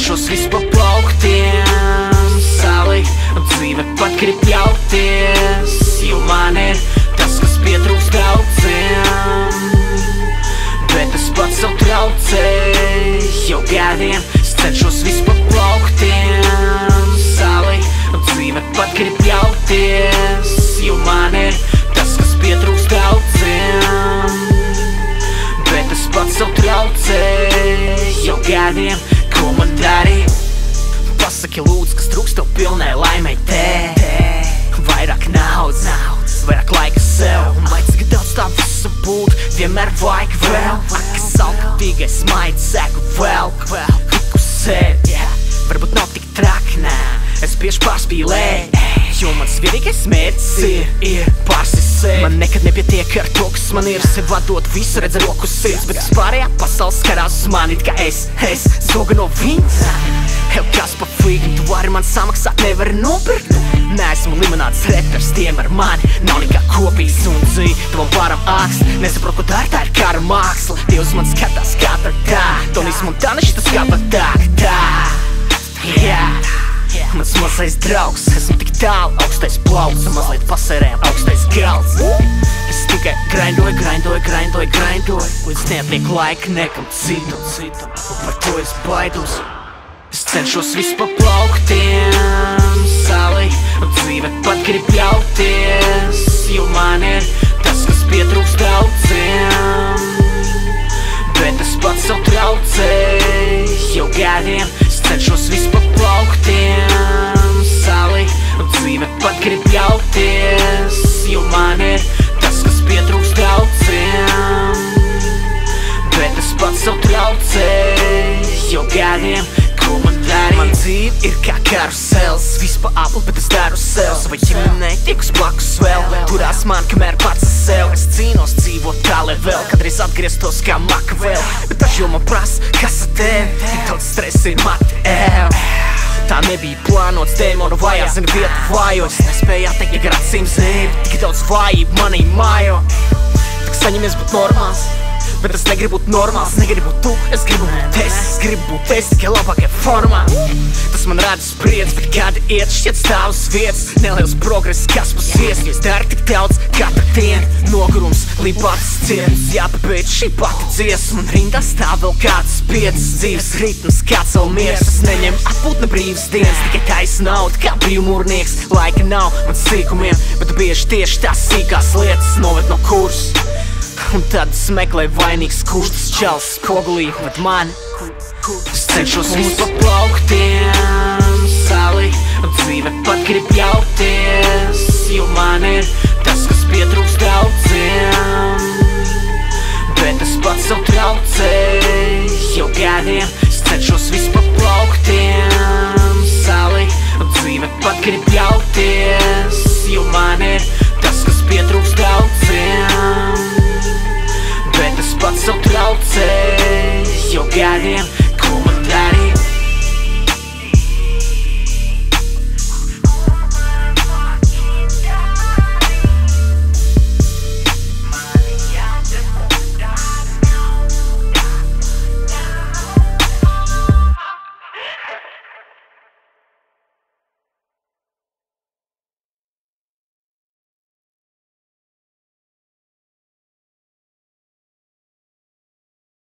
cenšos visu pa plauktiem salikt, dzīve pat grib ļauties, jo man ir tas, kas pietrūkst daudziem. Bet es pats sev traucēju jau gadiem, es cenšos visu pa plauktiem salikt, dzīve pat grib ļauties, jo man ir tas, kas pietrūkst daudziem. Bet es pats sev traucēju jau gadiem, ko man darīt? Pasaki lūdzu, kas trūkst tev pilnai laimei te. Vairāk naudas, vairāk laika sev. Un lai cik daudz tā visa būt, vienmēr vajag vēl. Ak, es alkatīgais maidi sēku vēl tik uz sevi. Varbūt nav tik traki, nē, es bieži pārspīlēju, jo mans vienīgais mērķis ir pārsist sevi. Man nekad nepietiek ar to, kas man ir, sev atdot visu, redz roku sirds, bet vispārējā pasaules skarās uz mani, it kā es zoga no viņas. Hell, kas pa fīgu, tu vari man samaksāt, nevari nopirkt. Neesmu limonāds repers, tiem ar mani nav nekā kopīgs un dzīvi, tavam pāram ākst. Nesaprot, ko tā ir kara māksla, tie uz man skatās kā tā. Tonis Montana šitas kā tā. Mans mazais draugs, esmu tik tālu, augstais plauts, un mazliet pasērējam augstais galds. Es tikai grindoju, līdz neatliek laika nekam citam, un par to es baidos. Es cenšos visu pa plauktiem salikt, dzīve pat grib ļauties, jo man ir tas, kas pietrūkst daudziem. Bet es pats sev traucēju jau gadiem, es cenšos visu pa plauktiem salikt, dzīve pat grib ļauties, jo man ir tas, kas pietrūkst daudziem. Bet es pats sev traucēju jau gadiem, ko man darīt? Man dzīve ir kā karusels, viss pa apli, bet es daru sev. Savai ģimenei tiek uz blakus vēl, turās man, kamēr pats sev. Es cīnos dzīvot tā, lai vēl kādreiz atgrieztos kā Makavēl. Bet taču jau man prasa, kas ar tevi? Tik daudz stresa ir Matēv. Tā nebija plānots, dēmonu vajā, zinu vietu vājo. Es nespēju atteikt, ja gar acīm zēvi, tik daudz vājību manī mājo. Tak saņemies būt normāls, bet es negribu būt normāls, negribu būt tu, es gribu būt es, tikai labākajā formā. Tas man rada spriedz, bet kādi iet, šķiet stāv uz vietas. Neliels progress, kas pa sviestu, es daru tik daudz, katru dienu. Nogurums, līdz pats ciens, jāpabeidz šī pati dziesma. Un rindā stāv vēl kāds piecas, dzīves ritms, kāds vēl miers. Es neņemu atpūtne brīvas dienas, tikai taisa nauda, kā brīvmūrnieks. Laika nav man sīkumiem, bet bieži tieši tās sīkās lietas noved no kursa. Un tad es meklēju vainīgs, kurš tas čals skogulī ved mani. Es cenšos visu pa plauktiem salikt, dzīve pat grib ļauties, jo man ir tas, kas pietrūkst daudziem. Bet es pats sev traucēju jau gadiem, es cenšos visu pa plauktiem salikt, dzīve pat grib ļauties, jo man ir tas, kas pietrūkst daudziem. Bet es pats sev traucēju jau gadiem,